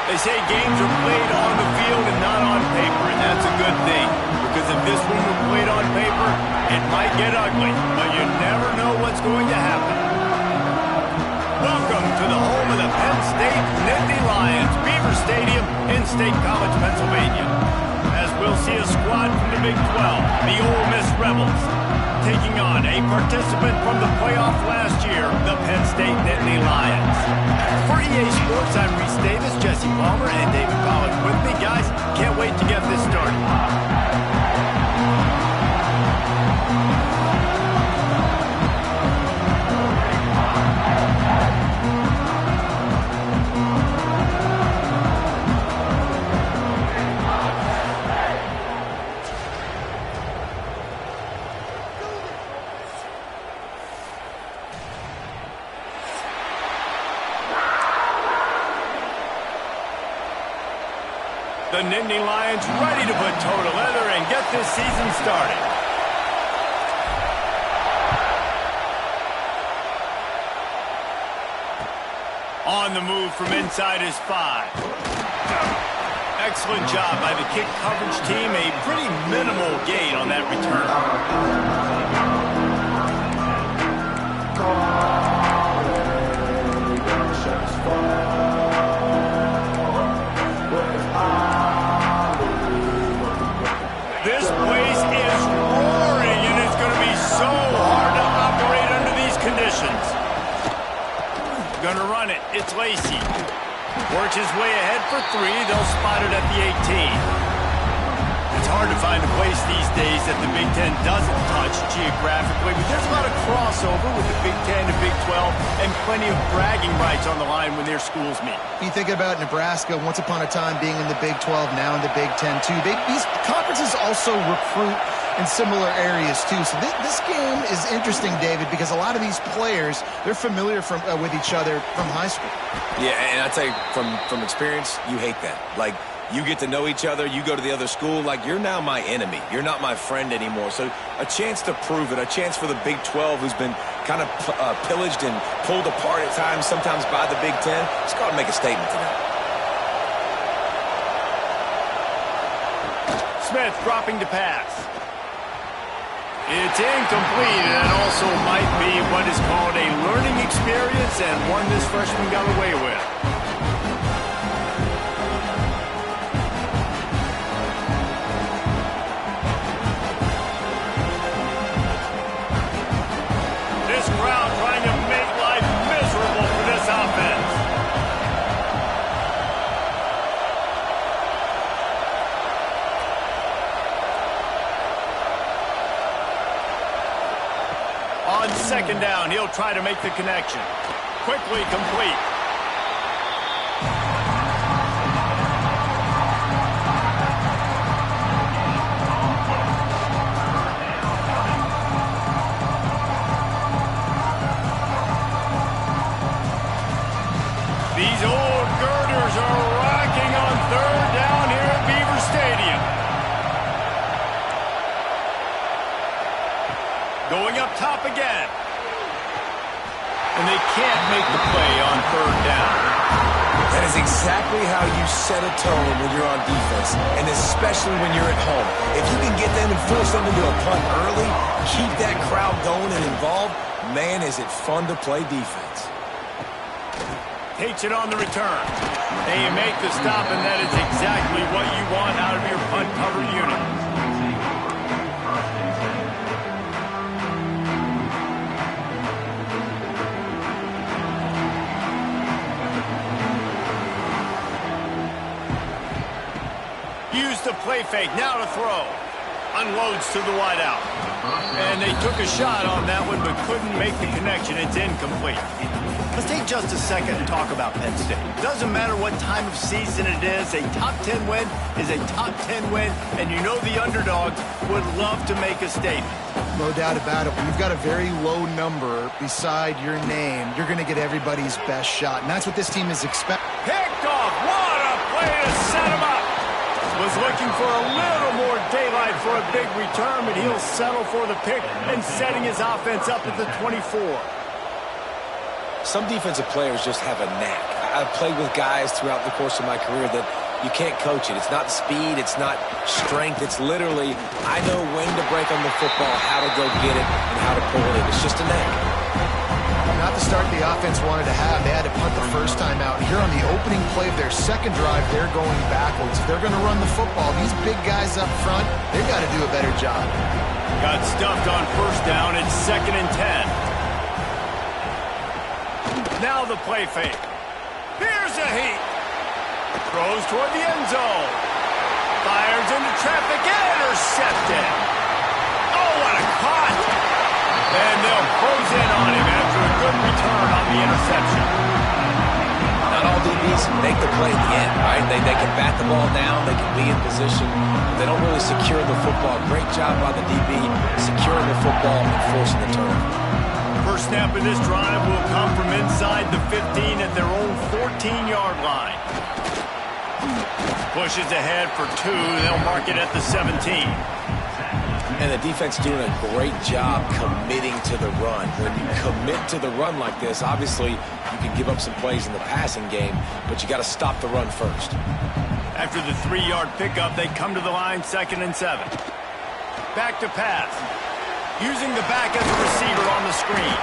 They say games are played on the field and not on paper, and that's a good thing. Because if this one were played on paper, it might get ugly, but you never know what's going to happen. Welcome to the home of the Penn State Nittany Lions, Beaver Stadium in State College, Pennsylvania. As we'll see a squad from the Big 12, the Ole Miss Rebels, taking on a participant from the playoff last year, the Penn State Nittany Lions. For EA Sports, I'm Reese Davis, Jesse Palmer, and David Pollack with me. Guys, can't wait to get this started. The Nittany Lions ready to put toe to leather and get this season started. On the move from inside his 5. Excellent job by the kick coverage team. A pretty minimal gain on that return. This place is roaring, and it's going to be so hard to operate under these conditions. Going to run it. It's Lacey. Works his way ahead for 3. They'll spot it at the 18. It's hard to find a place these days that the Big Ten doesn't touch geographically, but there's a lot of crossover with the Big Ten and Big 12 and plenty of bragging rights on the line when their schools meet. You think about Nebraska, once upon a time being in the Big 12, now in the Big 10 too. These conferences also recruit in similar areas too. So this game is interesting, David, because a lot of these players, they're familiar with each other from high school. Yeah, and I tell you, from experience, you hate that. Like, you get to know each other, you go to the other school, like, you're now my enemy. You're not my friend anymore. So a chance to prove it, a chance for the Big 12, who's been kind of pillaged and pulled apart at times, sometimes by the Big 10. It's got to make a statement to them. Smith dropping to pass. It's incomplete, and also might be what is called a learning experience, and one this freshman got away with. This crowd trying to make life miserable for this offense. On second down, he'll try to make the connection. Quickly complete. These old girders are rocking on third down here at Beaver Stadium. Going up top again. And they can't make the play on third down. That is exactly how you set a tone when you're on defense, and especially when you're at home. If you can get them and force them into a punt early, keep that crowd going and involved, man, is it fun to play defense. Takes it on the return. And you make the stop, and that is exactly what you want out of your punt cover unit. Use the play fake, now to throw. Unloads to the wideout. And they took a shot on that one, but couldn't make the connection. It's incomplete. Let's take just a second and talk about Penn State. Doesn't matter what time of season it is, a top 10 win is a top 10 win, and you know the underdogs would love to make a statement. No doubt about it. When you've got a very low number beside your name, you're going to get everybody's best shot, and that's what this team is expecting. Picked off. What a play to set him up. Was looking for a little more daylight for a big return, but he'll settle for the pick and setting his offense up at the 24. Some defensive players just have a knack. I've played with guys throughout the course of my career that you can't coach it. It's not speed. It's not strength. It's literally, I know when to break on the football, how to go get it, and how to pull it in. It's just a name. Not the start the offense wanted to have. They had to punt the first time out. Here on the opening play of their second drive, they're going backwards. If they're going to run the football, these big guys up front, they've got to do a better job. Got stuffed on first down. It's 2nd and 10. Now the play fake. Here's a heat. Throws toward the end zone. Fires into traffic. Intercepted. Oh, what a caught. And they'll close in on him after a good return on the interception. Not all DBs make the play at the end, right? They can bat the ball down. They can be in position. They don't really secure the football. Great job by the DB securing the football and forcing the turnover. First snap of this drive will come from inside the 15 at their own 14-yard line. Pushes ahead for 2. They'll mark it at the 17. And the defense doing a great job committing to the run. When you commit to the run like this, obviously you can give up some plays in the passing game, but you got to stop the run first. After the 3-yard pickup, they come to the line 2nd and 7. Back to pass. Using the back as a receiver on the screen.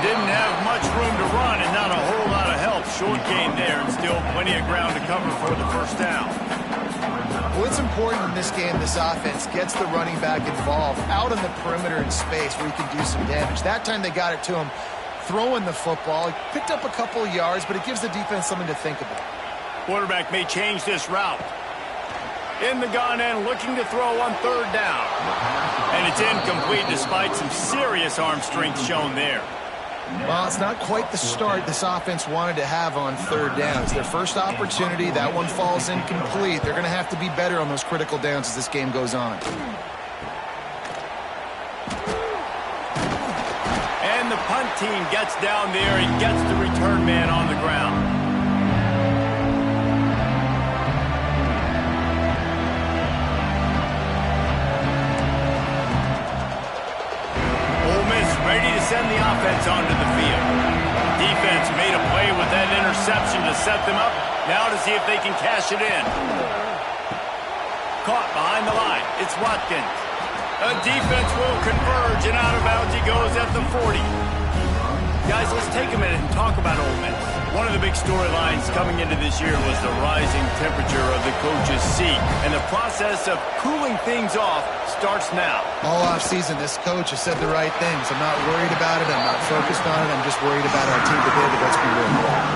Didn't have much room to run and not a whole lot of help. Short gain there and still plenty of ground to cover for the first down. Well, it's important in this game this offense gets the running back involved out on the perimeter in space where he can do some damage. That time they got it to him throwing the football. He picked up a couple of yards, but it gives the defense something to think about. Quarterback may change this route. In the gun and looking to throw on 3rd down. And it's incomplete despite some serious arm strength shown there. Well, it's not quite the start this offense wanted to have on 3rd down. It's their first opportunity. That one falls incomplete. They're going to have to be better on those critical downs as this game goes on. And the punt team gets down there and gets the return man on the ground. Ready to send the offense onto the field. Defense made a play with that interception to set them up. Now to see if they can cash it in. Caught behind the line. It's Watkins. A defense will converge, and out of bounds he goes at the 40. Guys, let's take a minute and talk about Ole Miss. One of the big storylines coming into this year was the rising temperature of the coach's seat, and the process of cooling things off starts now. All offseason, this coach has said the right things. I'm not worried about it. I'm not focused on it. I'm just worried about our team today, but let's be real.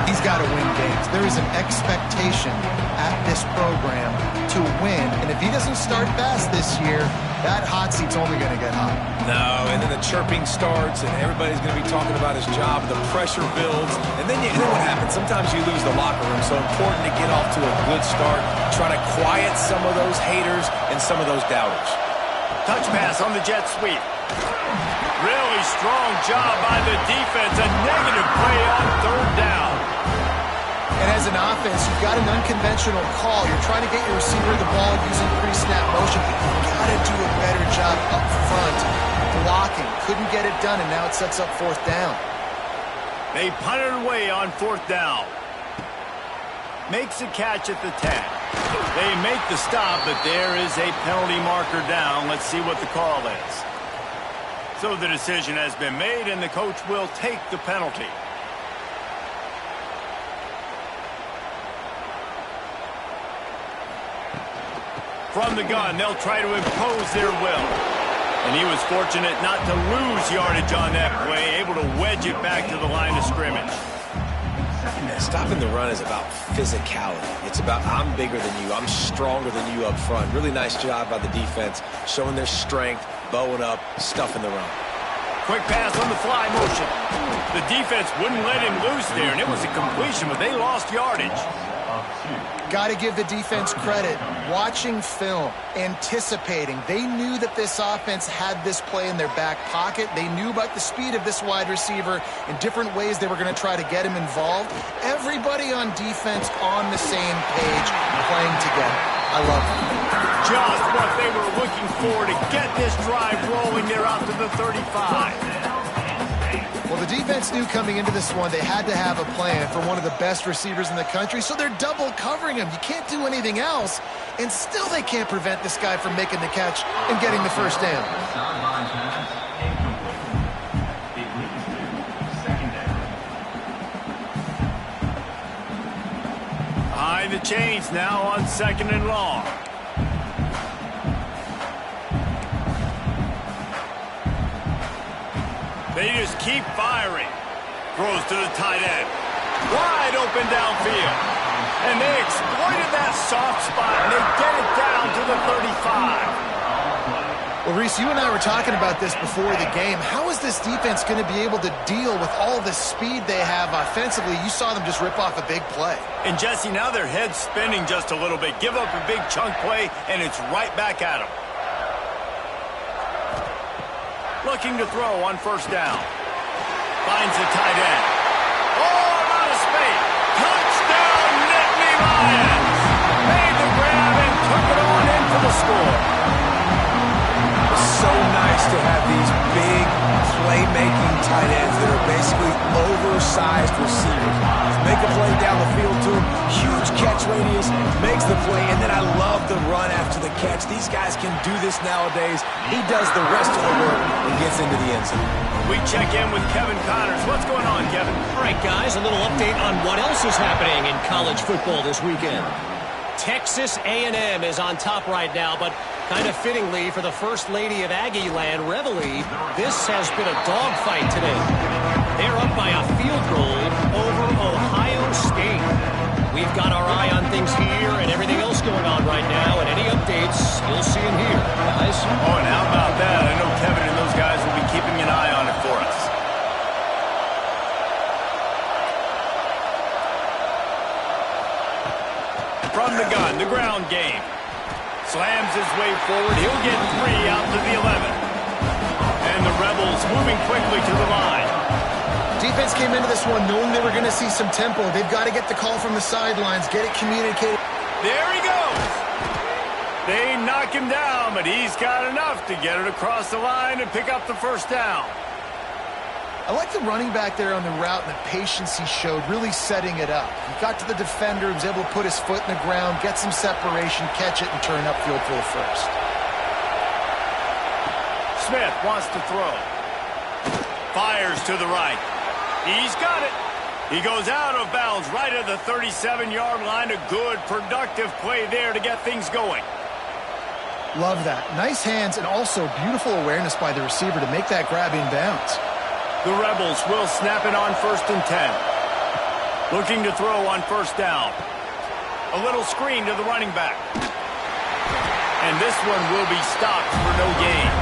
He's got to win games. There is an expectation at this program to win, and if he doesn't start fast this year, that hot seat's only going to get hot. No, and then the chirping starts, and everybody's going to be talking about his job. The pressure builds, and then what happens? Sometimes you lose the locker room, so important to get off to a good start. Try to quiet some of those haters and some of those doubters. Touch pass on the jet sweep. Really strong job by the defense. A negative play on 3rd down. And as an offense, you've got an unconventional call. You're trying to get your receiver the ball using pre-snap motion. You've got to do a better job up front blocking. Couldn't get it done, and now it sets up 4th down. They punt it away on 4th down. Makes a catch at the 10. They make the stop, but there is a penalty marker down. Let's see what the call is. So the decision has been made, and the coach will take the penalty. From the gun, they'll try to impose their will. And he was fortunate not to lose yardage on that play, able to wedge it back to the line of scrimmage. Stopping the run is about physicality. It's about I'm bigger than you, I'm stronger than you up front. Really nice job by the defense, showing their strength, bowing up, stuffing the run. Quick pass on the fly motion. The defense wouldn't let him loose there, and it was a completion, but they lost yardage. Got to give the defense credit. Watching film, anticipating. They knew that this offense had this play in their back pocket. They knew about the speed of this wide receiver and different ways they were going to try to get him involved. Everybody on defense on the same page, playing together. I love it. Just what they were looking for to get this drive rolling there out to the 35. Well, the defense knew coming into this one they had to have a plan for one of the best receivers in the country, so they're double covering him. You can't do anything else, and still they can't prevent this guy from making the catch and getting the first down. Behind the chains now on 2nd and long. They just keep firing. Throws to the tight end. Wide open downfield. And they exploited that soft spot, and they get it down to the 35. Well, Reese, you and I were talking about this before the game. How is this defense going to be able to deal with all the speed they have offensively? You saw them just rip off a big play. And, Jesse, now their head's spinning just a little bit. Give up a big chunk play, and it's right back at them. Looking to throw on 1st down. Finds the tight end. Oh, out of space. Touchdown, Nittany Lions. Made the grab and took it on in for the score. It's so nice to have these big playmaking tight ends that are basically oversized receivers. Make a play down the field to him. Huge catch radius. Makes the play. And then I love the run after the catch. These guys can do this nowadays. He does the rest of the work and gets into the end zone. We check in with Kevin Connors. What's going on, Kevin? All right, guys, a little update on what else is happening in college football this weekend. Texas A&M is on top right now, but kind of fittingly for the First Lady of Aggie Land, RIVL, this has been a dogfight today. They're up by a field goal over Ohio State. We've got our eye on things here and everything else going on right now, and any updates, you'll see them here, guys. Oh, and how about that? I know Kevin and those guys will be keeping an eye on it for us. From the gun, the ground game. Slams his way forward. He'll get 3 out to the 11. And the Rebels moving quickly to the line. Defense came into this one knowing they were going to see some tempo. They've got to get the call from the sidelines, get it communicated. There he goes. They knock him down, but he's got enough to get it across the line and pick up the 1st down. I like the running back there on the route and the patience he showed, really setting it up. He got to the defender, was able to put his foot in the ground, get some separation, catch it, and turn upfield for the 1st. Smith wants to throw. Fires to the right. He's got it. He goes out of bounds right at the 37-yard line. A good, productive play there to get things going. Love that. Nice hands and also beautiful awareness by the receiver to make that grab in bounds. The Rebels will snap it on 1st and 10. Looking to throw on 1st down. A little screen to the running back. And this one will be stopped for no gain.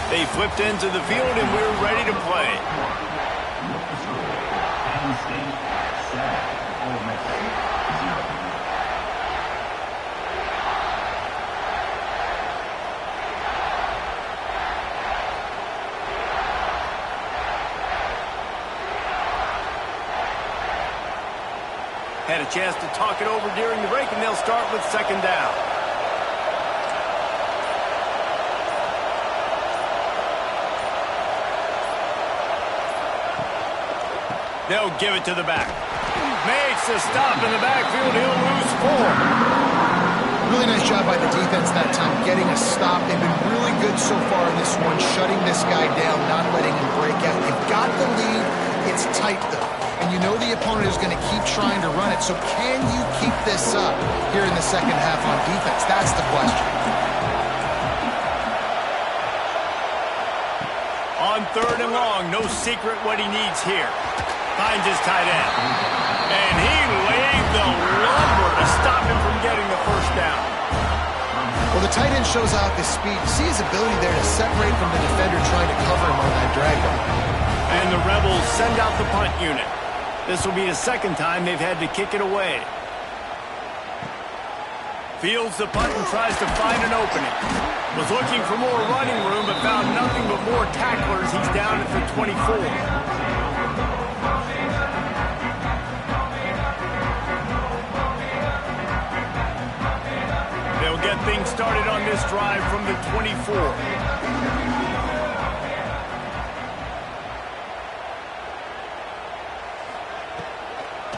They flipped into the field and we're ready to play. Had a chance to talk it over during the break, and they'll start with 2nd down. They'll give it to the back. Makes a stop in the backfield. He'll lose 4. Really nice job by the defense that time, getting a stop. They've been really good so far in this one, shutting this guy down, not letting him break out. They've got the lead. It's tight, though. And you know the opponent is going to keep trying to run it. So can you keep this up here in the 2nd half on defense? That's the question. On 3rd and long, no secret what he needs here. Finds his tight end. And he laid the lumber to stop him from getting the 1st down. Well, the tight end shows off his speed. You see his ability there to separate from the defender trying to cover him on that drag route. And the Rebels send out the punt unit. This will be the 2nd time they've had to kick it away. Fields the punt and tries to find an opening. Was looking for more running room, but found nothing but more tacklers. He's down at the 24. started on this drive from the 24.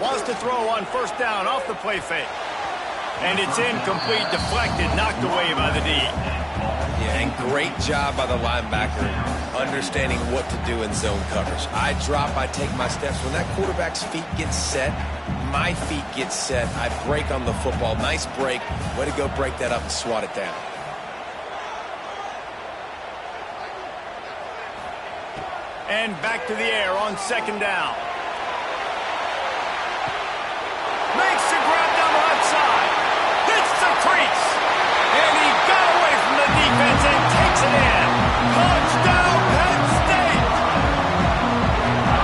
Wants to throw on first down off the play fake. And it's incomplete, deflected, knocked away by the D. Yeah, and great job by the linebacker understanding what to do in zone coverage. I drop, I take my steps. When that quarterback's feet get set, my feet get set. I break on the football. Nice break. Way to go break that up and swat it down. And back to the air on second down. Makes the grab down the left side. Hits the crease. And he got away from the defense and takes it in. Touchdown, Penn State.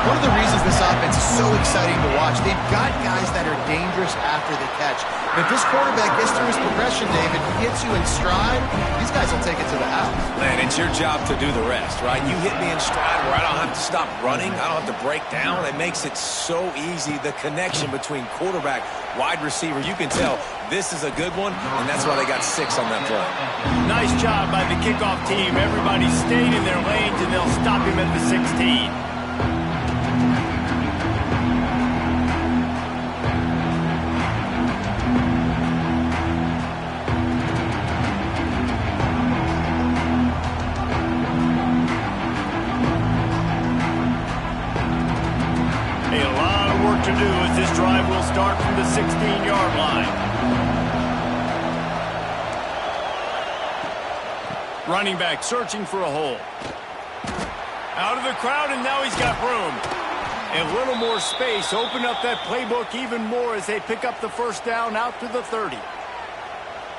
One of the reasons this offense is so exciting to watch, they've got guys that are dangerous after the catch. And if this quarterback gets through his progression, David, gets you in stride, these guys will take it to the house. Man, it's your job to do the rest, right? You hit me in stride where I don't have to stop running. I don't have to break down. It makes it so easy. The connection between quarterback, wide receiver, you can tell this is a good one, and that's why they got 6 on that play. Nice job by the kickoff team. Everybody stayed in their lanes, and they'll stop him at the 16. To do as this drive will start from the 16-yard line. Running back searching for a hole. Out of the crowd, and now he's got room. A little more space. Open up that playbook even more as they pick up the first down out to the 30.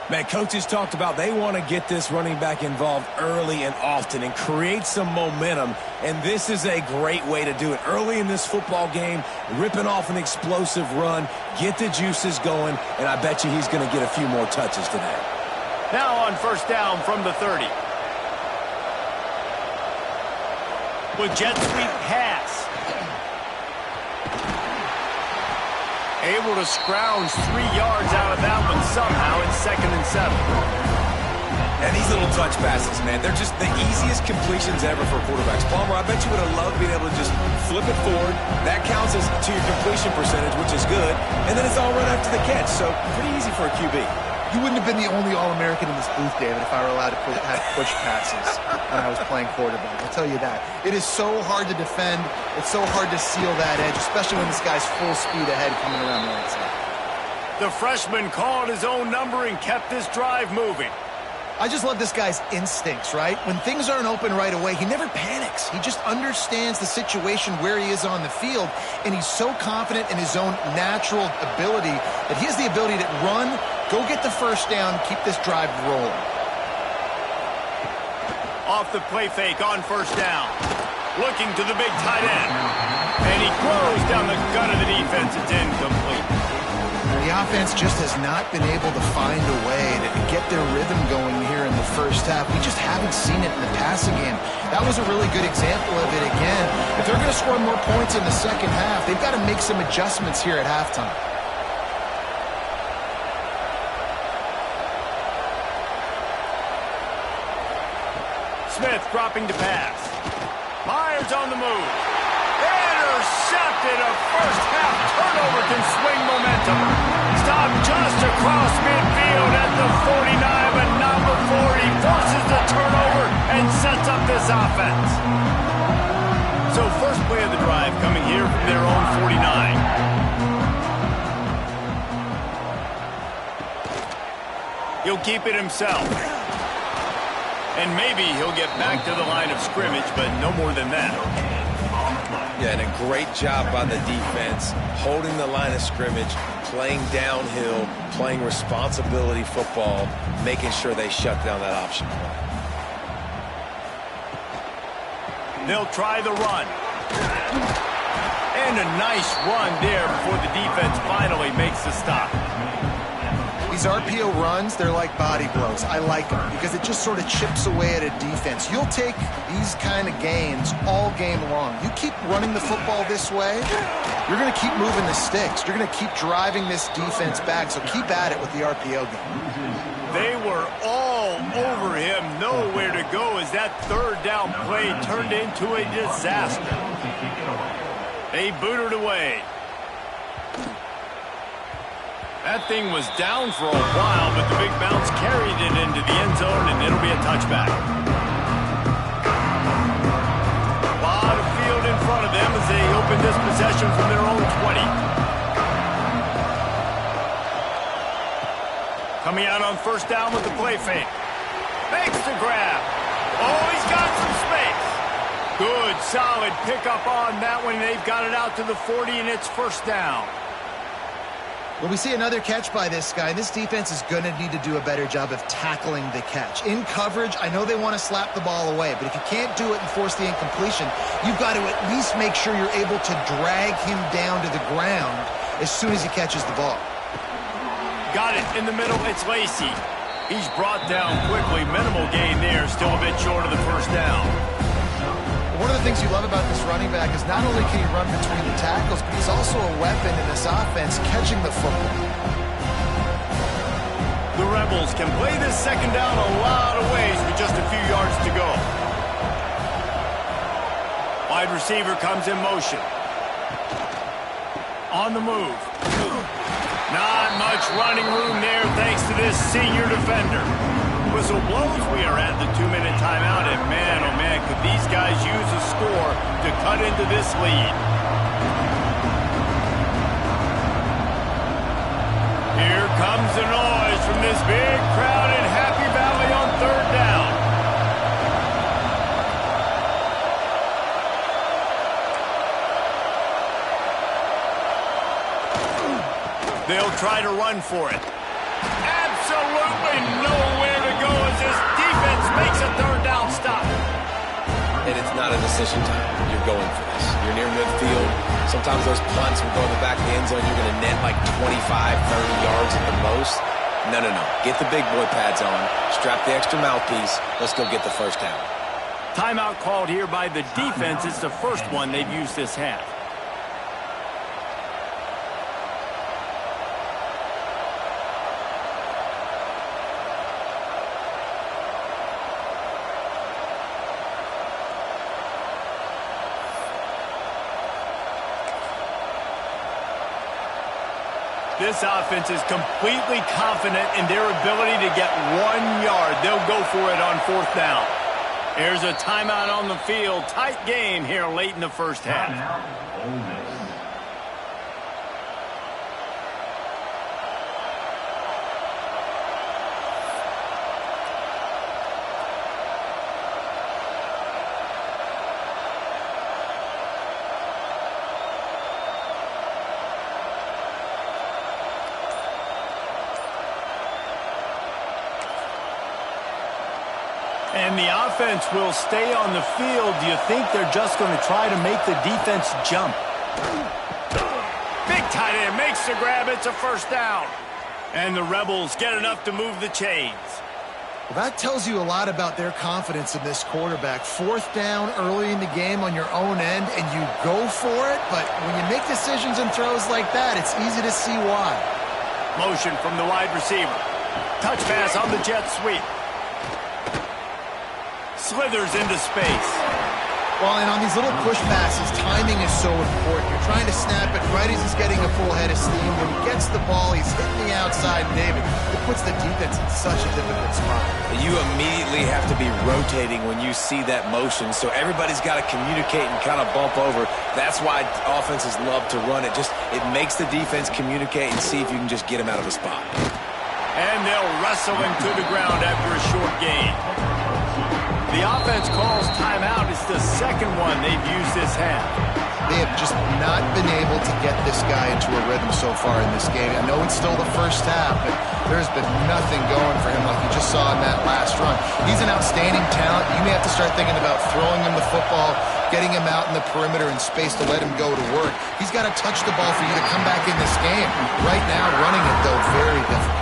Man, coaches talked about they want to get this running back involved early and often and create some momentum, and this is a great way to do it. Early in this football game, ripping off an explosive run, get the juices going, and I bet you he's going to get a few more touches today. Now on first down from the 30. With jet sweep pass. Able to scrounge 3 yards out of that one somehow. It's 2nd and 7. And these little touch passes, man, they're just the easiest completions ever for quarterbacks. Palmer, I bet you would have loved being able to just flip it forward. That counts as to your completion percentage, which is good. And then it's all right after the catch, so pretty easy for a QB. You wouldn't have been the only All-American in this booth, David, if I were allowed to have push passes when I was playing quarterback. I'll tell you that. It is so hard to defend. It's so hard to seal that edge, especially when this guy's full speed ahead coming around the right side. The freshman called his own number and kept this drive moving. I just love this guy's instincts, right? When things aren't open right away, he never panics. He just understands the situation where he is on the field, and he's so confident in his own natural ability that he has the ability to run, go get the first down, keep this drive rolling. Off the play fake on first down. Looking to the big tight end. And he throws down the gut of the defense. It's incomplete. The offense just has not been able to find a way to get their rhythm going here in the first half. We just haven't seen it in the passing game. That was a really good example of it again. If they're going to score more points in the second half, they've got to make some adjustments here at halftime. Smith dropping to pass. Myers on the move. Intercepted. A first-half turnover can swing momentum. Stopped just across midfield at the 49, but not before he forces the turnover and sets up this offense. So first play of the drive coming here from their own 49. He'll keep it himself. And maybe he'll get back to the line of scrimmage, but no more than that. Yeah, and a great job by the defense, holding the line of scrimmage, playing downhill, playing responsibility football, making sure they shut down that option. They'll try the run. And a nice run there before the defense finally makes the stop. These RPO runs, they're like body blows. I like them because it just sort of chips away at a defense. You'll take these kind of gains all game long. You keep running the football this way, you're going to keep moving the sticks. You're going to keep driving this defense back, so keep at it with the RPO game. They were all over him, nowhere to go as that third down play turned into a disaster. They booted away. That thing was down for a while, but the big bounce carried it into the end zone, and it'll be a touchback. A lot of field in front of them as they open this possession from their own 20. Coming out on first down with the play fake. Makes the grab. Oh, he's got some space. Good, solid pickup on that one. They've got it out to the 40, and it's first down. Well, we see another catch by this guy. This defense is going to need to do a better job of tackling the catch. In coverage, I know they want to slap the ball away, but if you can't do it and force the incompletion, you've got to at least make sure you're able to drag him down to the ground as soon as he catches the ball. Got it in the middle. It's Lacy. He's brought down quickly. Minimal gain there. Still a bit short of the first down. One of the things you love about this running back is not only can he run between the tackles, but he's also a weapon in this offense catching the football. The Rebels can play this second down a lot of ways with just a few yards to go. Wide receiver comes in motion. On the move. Not much running room there thanks to this senior defender. Whistle blows. We are at the 2-minute timeout, and man, oh man, could these guys use a score to cut into this lead. Here comes the noise from this big crowd in Happy Valley on third down. They'll try to run for it. Absolutely nowhere to go as this defense makes a third down stop. And it's not a decision time. You're going for this. You're near midfield. Sometimes those punts will go in the back of the end zone. You're going to net like 25, 30 yards at the most. No. Get the big boy pads on. Strap the extra mouthpiece. Let's go get the first down. Timeout called here by the defense. It's the first one they've used this half. This offense is completely confident in their ability to get 1 yard. They'll go for it on fourth down. There's a timeout on the field. Tight game here late in the first half. And the offense will stay on the field. Do you think they're just going to try to make the defense jump? Big tight end makes the grab. It's a first down. And the Rebels get enough to move the chains. Well, that tells you a lot about their confidence in this quarterback. Fourth down early in the game on your own end, and you go for it. But when you make decisions and throws like that, it's easy to see why. Motion from the wide receiver. Touch pass on the jet sweep. Slithers into space. Well, and on these little push passes, timing is so important. You're trying to snap it right as he's getting a full head of steam. When he gets the ball, he's hitting the outside, David. It puts the defense in such a difficult spot. You immediately have to be rotating when you see that motion, so everybody's got to communicate and kind of bump over. That's why offenses love to run it. It makes the defense communicate and see if you can just get him out of a spot. And they'll wrestle him to the ground after a short gain. The offense calls timeout. It's the second one they've used this half. They have just not been able to get this guy into a rhythm so far in this game. I know it's still the first half, but there's been nothing going for him like you just saw in that last run. He's an outstanding talent. You may have to start thinking about throwing him the football, getting him out in the perimeter in space to let him go to work. He's got to touch the ball for you to come back in this game. Right now, running it, though, very difficult.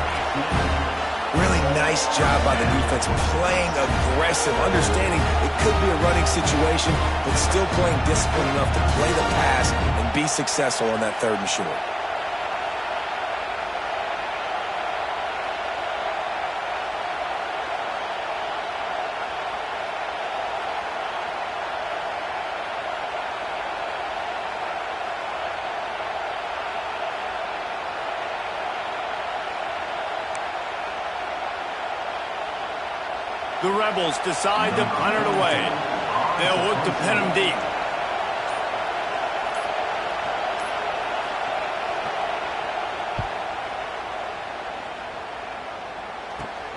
Really nice job by the defense, playing aggressive, understanding it could be a running situation, but still playing disciplined enough to play the pass and be successful on that third and short. The Rebels decide to punt it away. They'll look to pin them deep.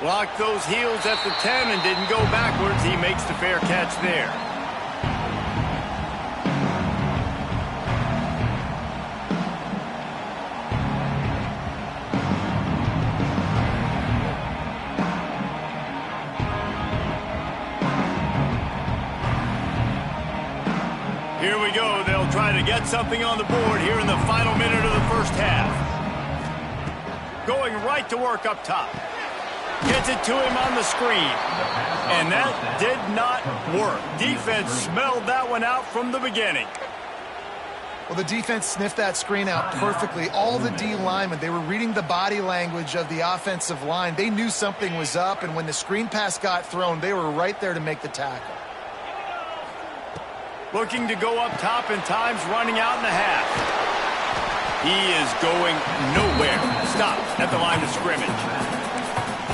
Blocked those heels at the 10 and didn't go backwards. He makes the fair catch there. Here we go. They'll try to get something on the board here in the final minute of the first half. Going right to work up top. Gets it to him on the screen. And that did not work. Defense smelled that one out from the beginning. Well, the defense sniffed that screen out perfectly. All the D linemen, they were reading the body language of the offensive line. They knew something was up, and when the screen pass got thrown, they were right there to make the tackle. Looking to go up top, and time's running out in the half. He is going nowhere. Stops at the line of scrimmage.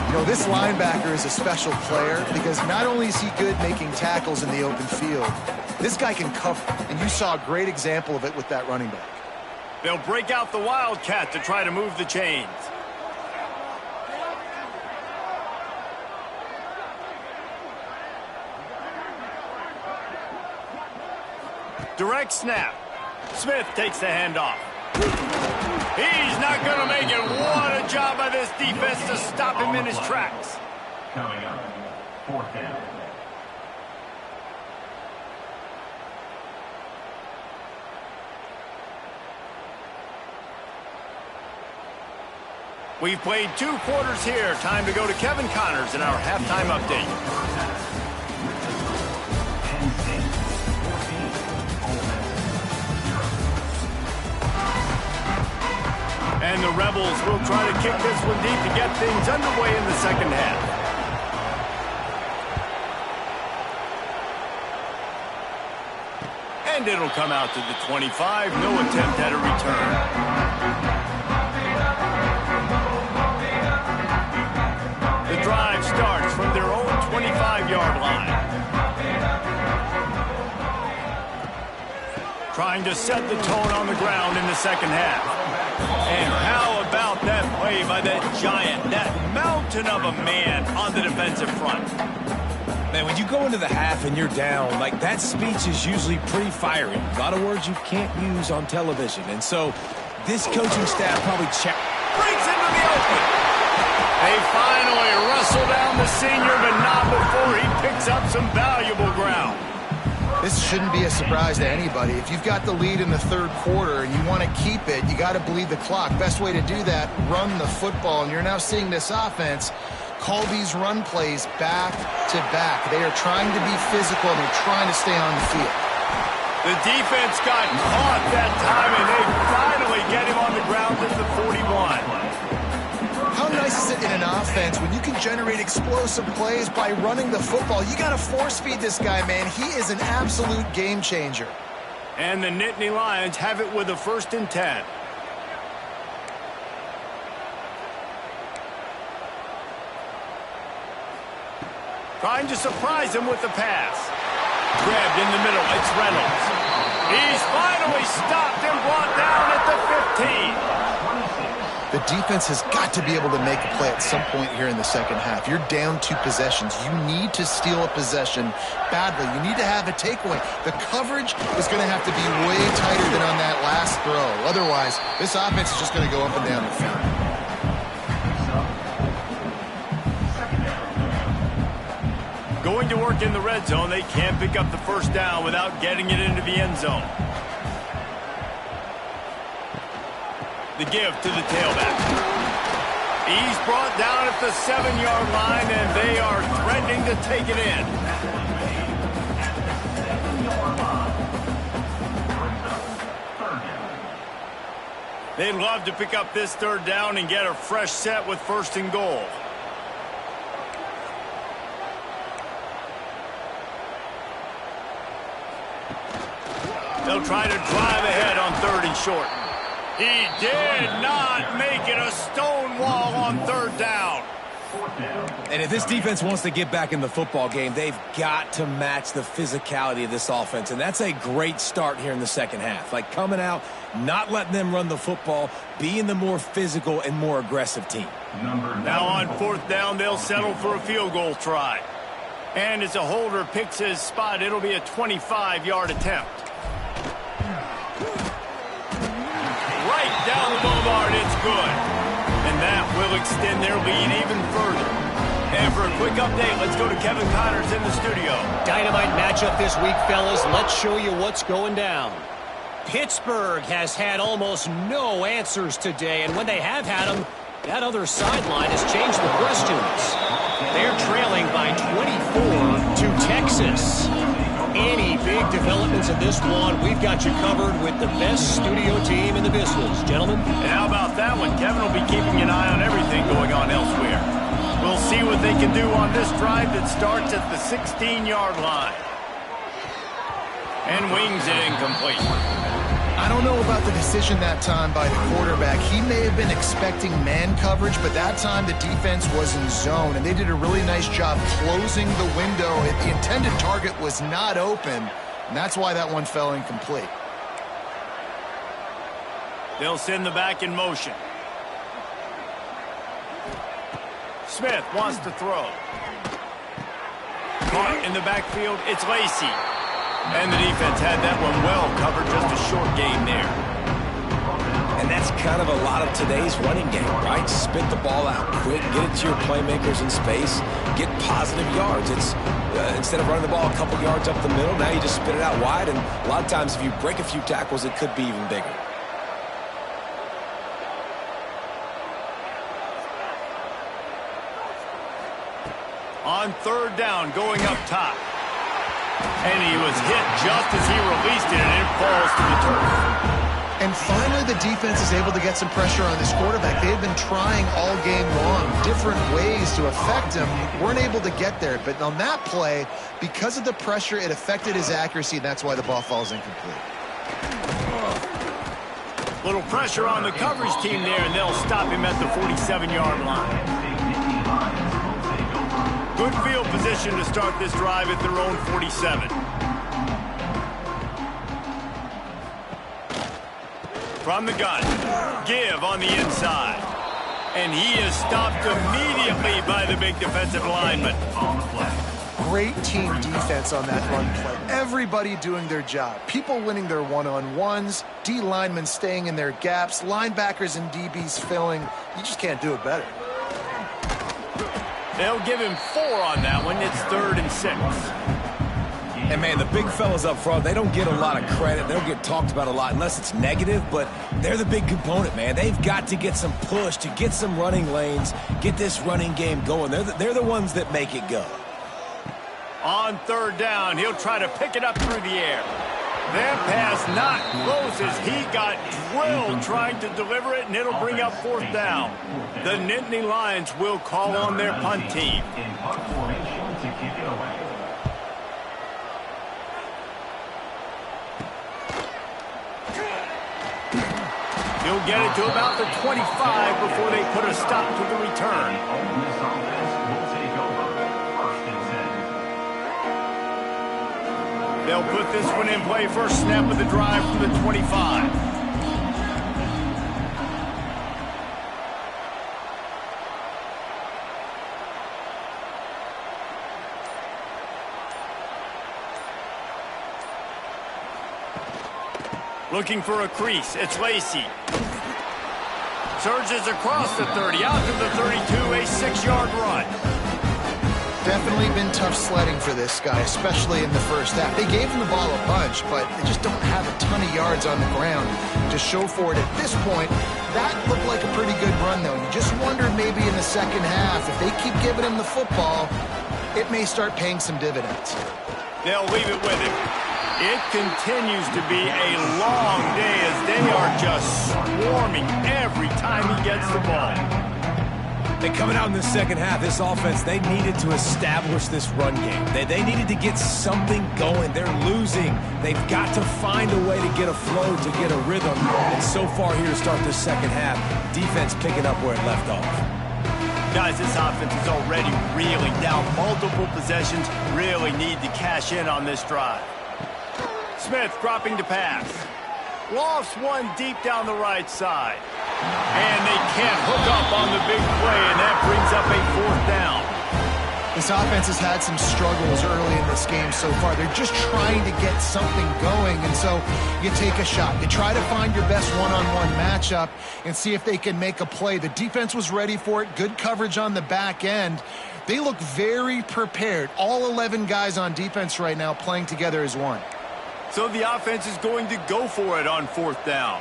You know, this linebacker is a special player because not only is he good making tackles in the open field, this guy can cover, and you saw a great example of it with that running back. They'll break out the Wildcat to try to move the chains. Direct snap. Smith takes the handoff. He's not going to make it. What a job by this defense to stop him in his tracks. Coming up, 4th down. We've played 2 quarters here. Time to go to Kevin Connors in our halftime update. And the Rebels will try to kick this one deep to get things underway in the second half. And it'll come out to the 25. No attempt at a return. The drive starts from their own 25-yard line. Trying to set the tone on the ground in the second half. And how about that play by that giant, that mountain of a man on the defensive front? Man, when you go into the half and you're down, like that speech is usually pretty fiery. A lot of words you can't use on television. And so this coaching staff probably breaks into the open. They finally wrestle down the senior, but not before he picks up some valuable ground. This shouldn't be a surprise to anybody. If you've got the lead in the third quarter and you want to keep it, you got to bleed the clock. Best way to do that, run the football. And you're now seeing this offense call these run plays back to back. They are trying to be physical, and they're trying to stay on the field. The defense got caught that time, and they finally get him on the ground at the 41. How nice is it in an offense when you can generate explosive plays by running the football? You got to force feed this guy, man. He is an absolute game changer. And the Nittany Lions have it with a 1st and 10. Trying to surprise him with the pass. Grabbed in the middle. It's Reynolds. He's finally stopped and brought down at the 15. The defense has got to be able to make a play at some point here in the second half. You're down 2 possessions. You need to steal a possession badly. You need to have a takeaway. The coverage is going to have to be way tighter than on that last throw. Otherwise, this offense is just going to go up and down the field. Going to work in the red zone. They can't pick up the first down without getting it into the end zone. The give to the tailback. He's brought down at the 7-yard line, and they are threatening to take it in. They'd love to pick up this 3rd down and get a fresh set with 1st and goal. They'll try to drive ahead on 3rd and short. He did not make it. A stone wall on 3rd down. And if this defense wants to get back in the football game, they've got to match the physicality of this offense. And that's a great start here in the second half. Like coming out, not letting them run the football, being the more physical and more aggressive team. Now on 4th down, they'll settle for a field goal try. And as a holder picks his spot, it'll be a 25-yard attempt. Right down the boulevard, it's good. And that will extend their lead even further. And for a quick update, let's go to Kevin Connors in the studio. Dynamite matchup this week, fellas. Let's show you what's going down. Pittsburgh has had almost no answers today, and when they have had them, that other sideline has changed the questions. They're trailing by 24 to Texas. Any big developments in this one, we've got you covered with the best studio team in the business. Gentlemen? And how about that one? Kevin will be keeping an eye on everything going on elsewhere. We'll see what they can do on this drive that starts at the 16-yard line. And wings it incomplete. I don't know about the decision that time by the quarterback. He may have been expecting man coverage, but that time the defense was in zone, and they did a really nice job closing the window. The intended target was not open, and that's why that one fell incomplete. They'll send the back in motion. Smith wants to throw. Caught in the backfield, it's Lacy. And the defense had that one well covered, just a short gain there. And that's kind of a lot of today's running game, right? Spit the ball out quick, get it to your playmakers in space, get positive yards. It's instead of running the ball a couple yards up the middle, now you just spit it out wide, and a lot of times if you break a few tackles, it could be even bigger. On 3rd down, going up top. And he was hit just as he released it, and it falls to the turf. And finally, the defense is able to get some pressure on this quarterback. They've been trying all game long, different ways to affect him. Weren't able to get there. But on that play, because of the pressure, it affected his accuracy, and that's why the ball falls incomplete. Little pressure on the coverage team there, and they'll stop him at the 47-yard line. Good field position to start this drive at their own 47. From the gun, give on the inside. And he is stopped immediately by the big defensive lineman. Great team defense on that run play. Everybody doing their job. People winning their one-on-ones, D linemen staying in their gaps, linebackers and DBs filling. You just can't do it better. They'll give him 4 on that one. It's 3rd and 6. And, man, the big fellas up front, they don't get a lot of credit. They don't get talked about a lot unless it's negative, but they're the big component, man. They've got to get some push, to get some running lanes, get this running game going. They're the ones that make it go. On 3rd down, he'll try to pick it up through the air. That pass not close as he got drilled trying to deliver it, and it'll bring up 4th down. The Nittany Lions will call on their punt team. He'll get it to about the 25 before they put a stop to the return. They'll put this one in play, first snap of the drive from the 25. Looking for a crease, it's Lacy. Surges across the 30, out to the 32, a 6-yard run. Definitely been tough sledding for this guy, especially in the first half. They gave him the ball a bunch, but they just don't have a ton of yards on the ground to show for it at this point. That looked like a pretty good run, though. You just wondered maybe in the second half, if they keep giving him the football, it may start paying some dividends. They'll leave it with him. It continues to be a long day as they are just swarming every time he gets the ball. And coming out in the second half, this offense, they needed to establish this run game. They needed to get something going. They're losing. They've got to find a way to get a flow, to get a rhythm. And so far here to start this second half, defense picking up where it left off. Guys, this offense is already reeling down multiple possessions. Really need to cash in on this drive. Smith dropping to pass. Lofts one deep down the right side. And they can't hook up on the big play, and that brings up a 4th down. This offense has had some struggles early in this game so far. They're just trying to get something going, and so you take a shot. You try to find your best one-on-one matchup and see if they can make a play. The defense was ready for it. Good coverage on the back end. They look very prepared. All 11 guys on defense right now playing together as one. So the offense is going to go for it on 4th down.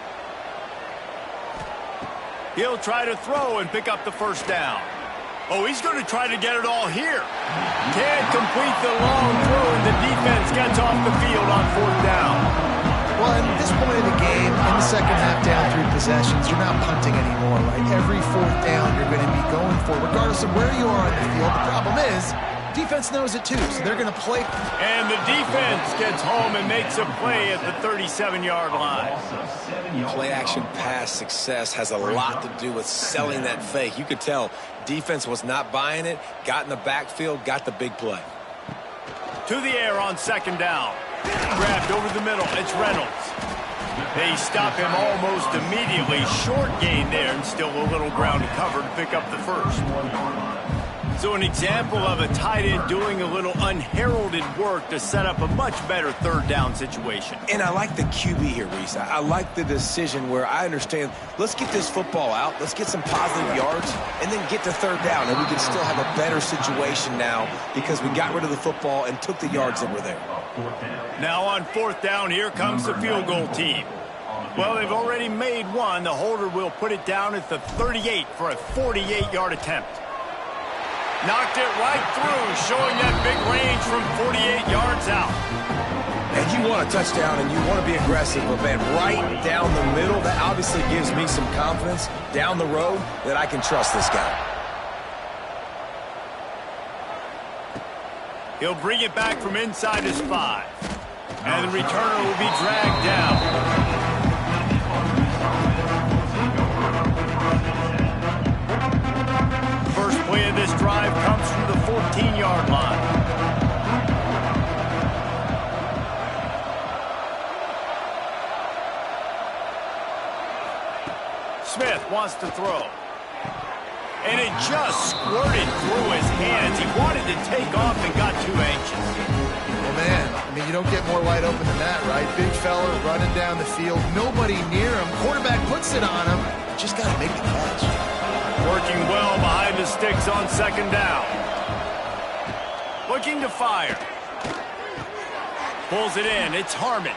He'll try to throw and pick up the 1st down. Oh, he's going to try to get it all here. Can't complete the long throw, and the defense gets off the field on 4th down. Well, at this point of the game, in the second half, down 3 possessions, you're not punting anymore, right? Every 4th down you're going to be going for, regardless of where you are on the field. The problem is, defense knows it too, so they're going to play. And the defense gets home and makes a play at the 37-yard line. Play-action pass success has a lot to do with selling that fake. You could tell defense was not buying it, got in the backfield, got the big play. To the air on 2nd down. Grabbed over the middle. It's Reynolds. They stop him almost immediately. Short gain there, and still a little ground to cover to pick up the 1st. So an example of a tight end doing a little unheralded work to set up a much better 3rd down situation. And I like the QB here, Reese. I like the decision where I understand, let's get this football out, let's get some positive yards, and then get to 3rd down, and we can still have a better situation now because we got rid of the football and took the yards that were there. Now on 4th down, here comes the field goal team. Well, they've already made one. The holder will put it down at the 38 for a 48-yard attempt. Knocked it right through, showing that big range from 48 yards out. And you want a touchdown and you want to be aggressive, but man, right down the middle, that obviously gives me some confidence down the road that I can trust this guy. He'll bring it back from inside his 5. And the returner will be dragged down. First play of this drive comes from the 14-yard line. Smith wants to throw. And it just squirted through his hands. He wanted to take off and got too anxious. Well, man, I mean, you don't get more wide open than that, right? Big fella running down the field, nobody near him. Quarterback puts it on him. Just got to make the catch. Working well behind the sticks on 2nd down. Looking to fire. Pulls it in. It's Harmon.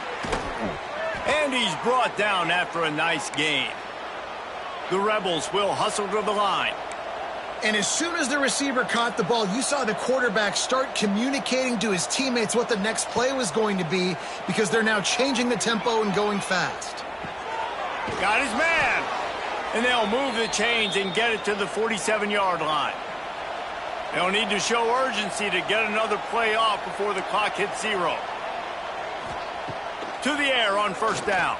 And he's brought down after a nice gain. The Rebels will hustle to the line. And as soon as the receiver caught the ball, you saw the quarterback start communicating to his teammates what the next play was going to be because they're now changing the tempo and going fast. Got his man. And they'll move the chains and get it to the 47-yard line. They'll need to show urgency to get another play off before the clock hits 0. To the air on 1st down.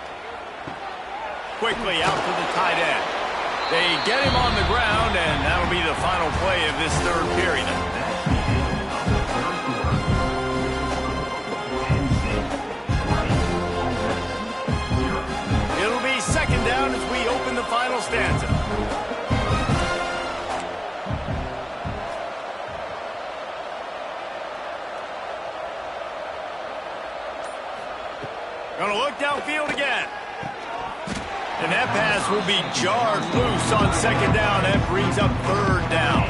Quickly out to the tight end. They get him on the ground, and that'll be the final play of this 3rd period. It'll be 2nd down as we open the final stanza. Gonna look downfield again. And that pass will be jarred loose on 2nd down. That brings up 3rd down.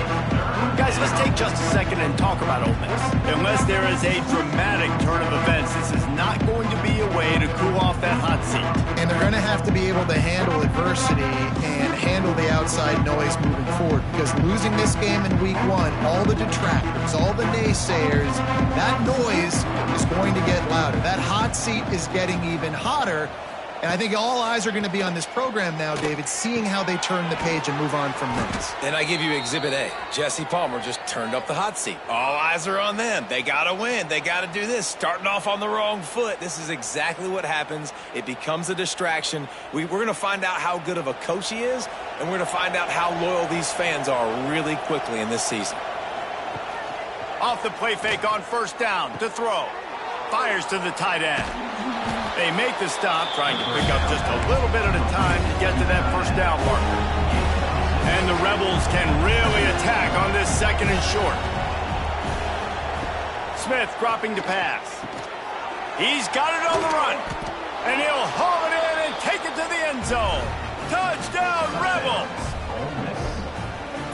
Guys, let's take just a second and talk about Ole Miss. Unless there is a dramatic turn of events, this is not going to be a way to cool off that hot seat. And they're going to have to be able to handle adversity and handle the outside noise moving forward because losing this game in week 1, all the detractors, all the naysayers, that noise is going to get louder. That hot seat is getting even hotter. And I think all eyes are going to be on this program now, David, seeing how they turn the page and move on from this. And I give you Exhibit A. Jesse Palmer just turned up the hot seat. All eyes are on them. They got to win. They got to do this. Starting off on the wrong foot. This is exactly what happens. It becomes a distraction. We're going to find out how good of a coach he is, and we're going to find out how loyal these fans are really quickly in this season. Off the play fake on first down to throw. Fires to the tight end. They make the stop, trying to pick up just a little bit at a time to get to that first down marker. And the Rebels can really attack on this second and short. Smith dropping to pass. He's got it on the run. And he'll haul it in and take it to the end zone. Touchdown, Rebels!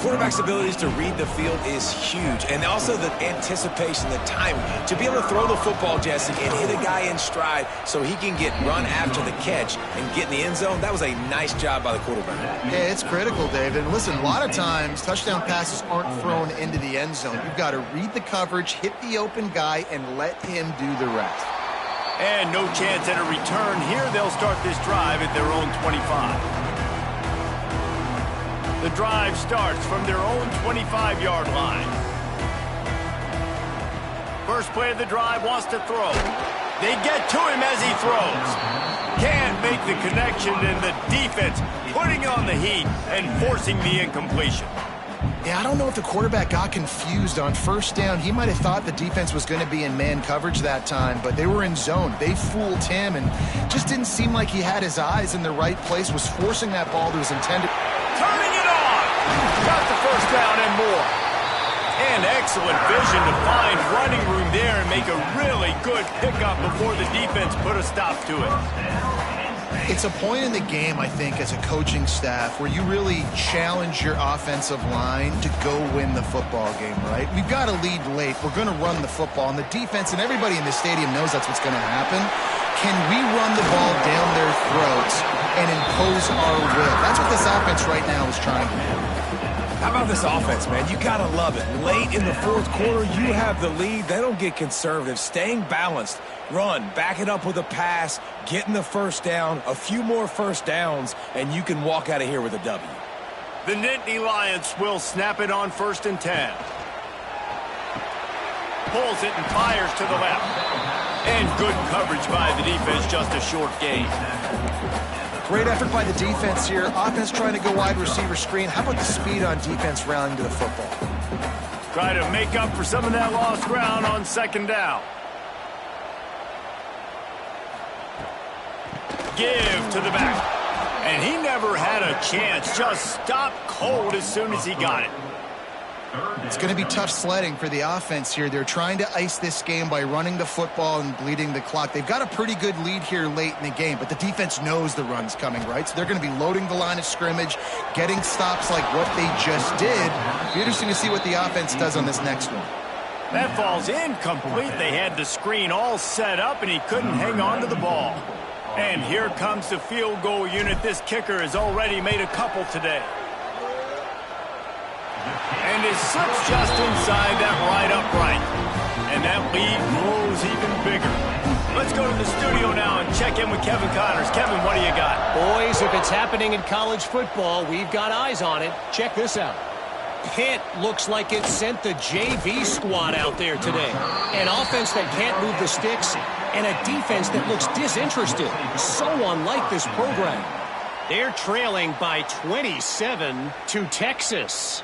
Quarterback's abilities to read the field is huge, and also the anticipation, the timing. To be able to throw the football, Jesse, and hit a guy in stride so he can get run after the catch and get in the end zone, that was a nice job by the quarterback. Yeah, it's critical, David. And listen, a lot of times touchdown passes aren't thrown into the end zone. You've got to read the coverage, hit the open guy, and let him do the rest. And no chance at a return here. They'll start this drive at their own 25. The drive starts from their own 25-yard line. First play of the drive, wants to throw. They get to him as he throws. Can't make the connection, and the defense putting on the heat and forcing the incompletion. Yeah, I don't know if the quarterback got confused on first down. He might have thought the defense was going to be in man coverage that time, but they were in zone. They fooled him, and just didn't seem like he had his eyes in the right place, was forcing that ball to his intended... Turning it on! Got the first down and more. And excellent vision to find running room there and make a really good pickup before the defense put a stop to it. It's a point in the game, I think, as a coaching staff where you really challenge your offensive line to go win the football game, right? We've got to lead late. We're going to run the football, and the defense and everybody in the stadium knows that's what's going to happen. Can we run the ball down their throats and impose our will? That's what this offense right now is trying to do. How about this offense, man? You got to love it. Late in the fourth quarter, you have the lead. They don't get conservative. Staying balanced. Run, back it up with a pass, getting the first down, a few more first downs, and you can walk out of here with a W. The Nittany Lions will snap it on 1st and 10. Pulls it and fires to the left. And good coverage by the defense, just a short gain. Great effort by the defense here. Offense trying to go wide receiver screen. How about the speed on defense rallying to the football? Try to make up for some of that lost ground on 2nd down. Give to the back. And he never had a chance. Just stopped cold as soon as he got it. It's going to be tough sledding for the offense here. They're trying to ice this game by running the football and bleeding the clock. They've got a pretty good lead here late in the game, but the defense knows the run's coming, right? So they're going to be loading the line of scrimmage, getting stops like what they just did. It'll be interesting to see what the offense does on this next one. That fall's incomplete. They had the screen all set up, and he couldn't hang on to the ball. And here comes the field goal unit. This kicker has already made a couple today. And it slips just inside that right upright. And that lead grows even bigger. Let's go to the studio now and check in with Kevin Connors. Kevin, what do you got? Boys, if it's happening in college football, we've got eyes on it. Check this out. Pitt looks like it sent the JV squad out there today. An offense that can't move the sticks and a defense that looks disinterested. So unlike this program. They're trailing by 27 to Texas.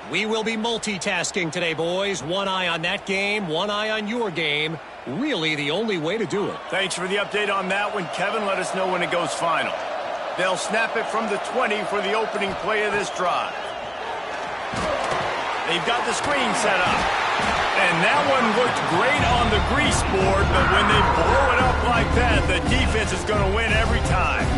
We will be multitasking today, boys. One eye on that game, one eye on your game. Really the only way to do it. Thanks for the update on that one, Kevin. Let us know when it goes final. They'll snap it from the 20 for the opening play of this drive. They've got the screen set up. And that one looked great on the grease board, but when they blow it up like that, the defense is going to win every time.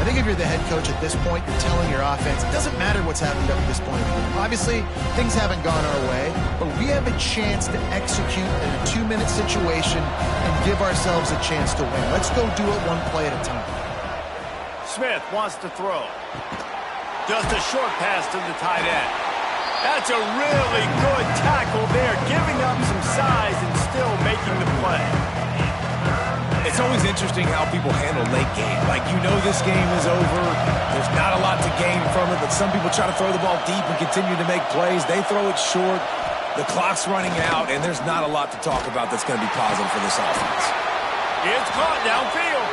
I think if you're the head coach at this point, you're telling your offense, it doesn't matter what's happened up to this point. Obviously, things haven't gone our way, but we have a chance to execute in a 2-minute situation and give ourselves a chance to win. Let's go do it one play at a time. Smith wants to throw. Just a short pass to the tight end. That's a really good tackle there, giving up some size and still making the play. It's always interesting how people handle late game. Like, you know this game is over. There's not a lot to gain from it, but some people try to throw the ball deep and continue to make plays. They throw it short. The clock's running out, and there's not a lot to talk about that's going to be positive for this offense. It's caught downfield.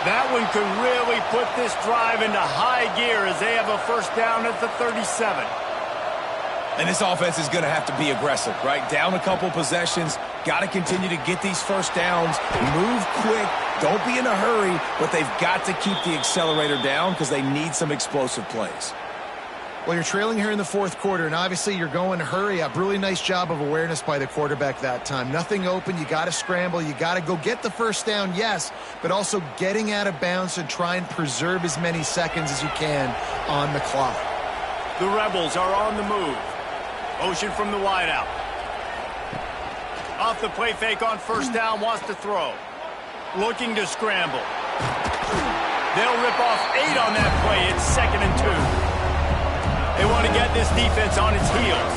That one could really put this drive into high gear as they have a first down at the 37. And this offense is going to have to be aggressive, right? Down a couple possessions, got to continue to get these first downs, move quick, don't be in a hurry, but they've got to keep the accelerator down because they need some explosive plays. Well, you're trailing here in the fourth quarter, and obviously you're going to hurry up. Really nice job of awareness by the quarterback that time. Nothing open. You got to scramble. You got to go get the first down, yes, but also getting out of bounds and try and preserve as many seconds as you can on the clock. The Rebels are on the move. Motion from the wideout. Off the play fake on first down, wants to throw. Looking to scramble. They'll rip off 8 on that play. It's 2nd and 2. They want to get this defense on its heels.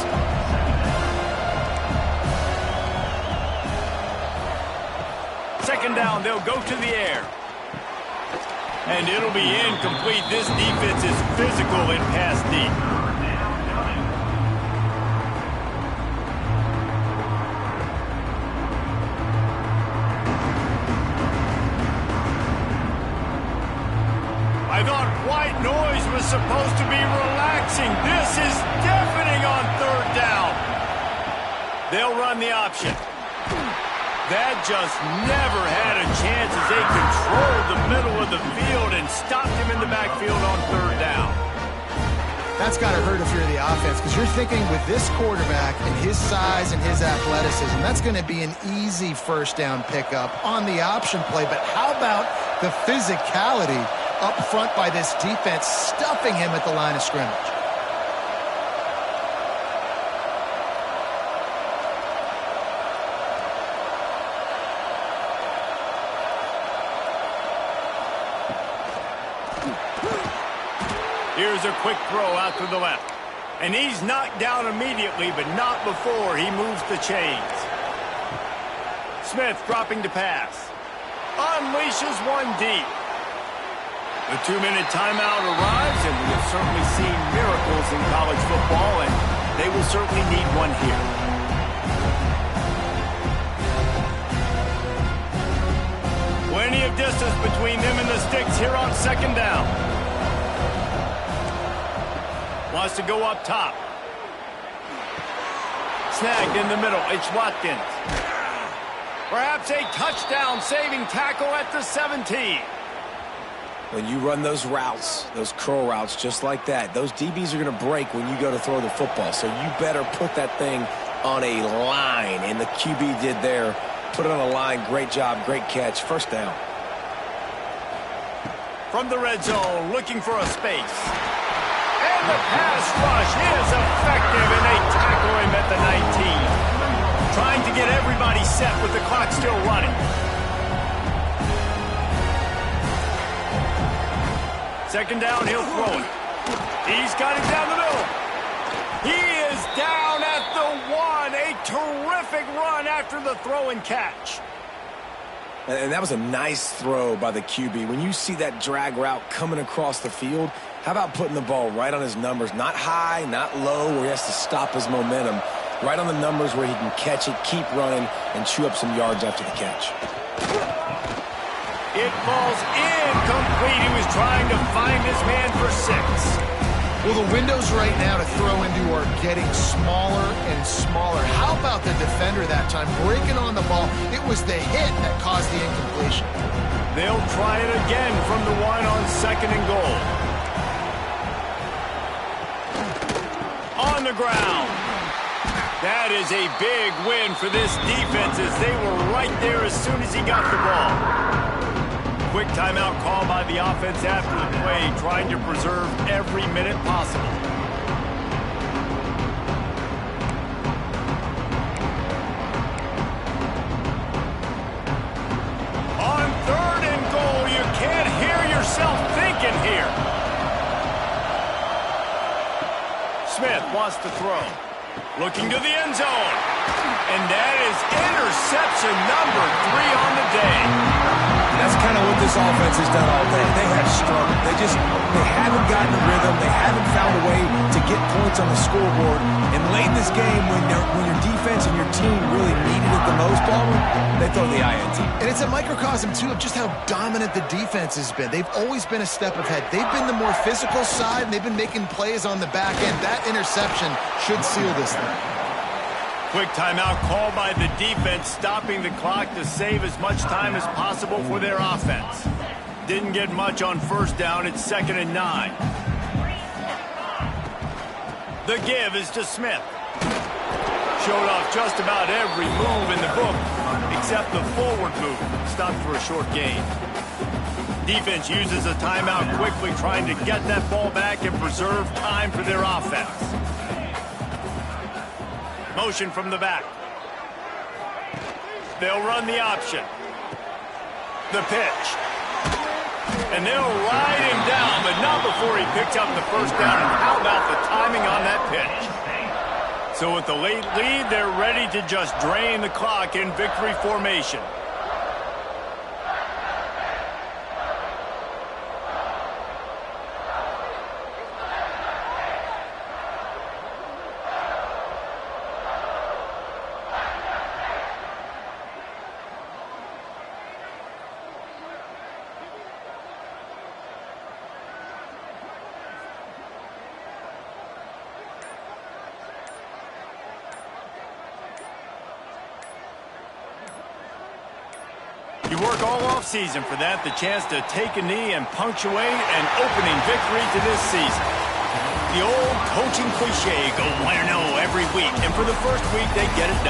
Second down, they'll go to the air. And it'll be incomplete. This defense is physical and pass deep. I thought white noise was supposed to be relaxing. This is deafening on third down. They'll run the option. That just never had a chance as they controlled the middle of the field and stopped him in the backfield on third down. That's got to hurt if you're the offense, because you're thinking with this quarterback and his size and his athleticism, that's going to be an easy first down pickup on the option play. But how about the physicality up front by this defense, stuffing him at the line of scrimmage? Here's a quick throw out to the left. And he's knocked down immediately, but not before he moves the chains. Smith dropping to pass. Unleashes one deep. The 2-minute timeout arrives, and we have certainly seen miracles in college football, and they will certainly need one here. Plenty of distance between them and the sticks here on second down. Wants to go up top. Snagged in the middle. It's Watkins. Perhaps a touchdown-saving tackle at the 17. When you run those routes, those curl routes just like that, those DBs are going to break when you go to throw the football. So you better put that thing on a line, and the QB did there. Put it on a line. Great job, great catch. First down. From the red zone, looking for a space. And the pass rush is effective, and they tackle him at the 19. Trying to get everybody set with the clock still running. Second down, he'll throw it. He's got it down the middle. He is down at the 1. A terrific run after the throw and catch. And that was a nice throw by the QB. When you see that drag route coming across the field, how about putting the ball right on his numbers? Not high, not low, where he has to stop his momentum. Right on the numbers where he can catch it, keep running, and chew up some yards after the catch. It falls incomplete. He was trying to find his man for 6. Well, the windows right now to throw into are getting smaller and smaller. How about the defender that time breaking on the ball? It was the hit that caused the incompletion. They'll try it again from the 1 on second and goal. On the ground. That is a big win for this defense as they were right there as soon as he got the ball. Quick timeout call by the offense after the play, trying to preserve every minute possible. On third and goal, you can't hear yourself thinking here. Smith wants to throw. Looking to the end zone. And that is interception number 3 on the day. That's this offense has done all day. They have struggled. They haven't gotten a rhythm. They haven't found a way to get points on the scoreboard. And late in this game, when your defense and your team really needed it the most, Baldwin, they throw the INT. And it's a microcosm, too, of just how dominant the defense has been. They've always been a step ahead. They've been the more physical side, and they've been making plays on the back end. That interception should seal this thing. Quick timeout called by the defense, stopping the clock to save as much time as possible for their offense. Didn't get much on first down. It's 2nd and 9. The give is to Smith. Showed off just about every move in the book, except the forward move. Stopped for a short gain. Defense uses a timeout quickly, trying to get that ball back and preserve time for their offense. Motion from the back. They'll run the option. The pitch. And they'll ride him down, but not before he picks up the first down. And how about the timing on that pitch? So with the late lead, they're ready to just drain the clock in victory formation. You work all offseason for that, the chance to take a knee and punctuate an opening victory to this season. The old coaching cliche, go 1-0 every week, and for the first week, they get it done.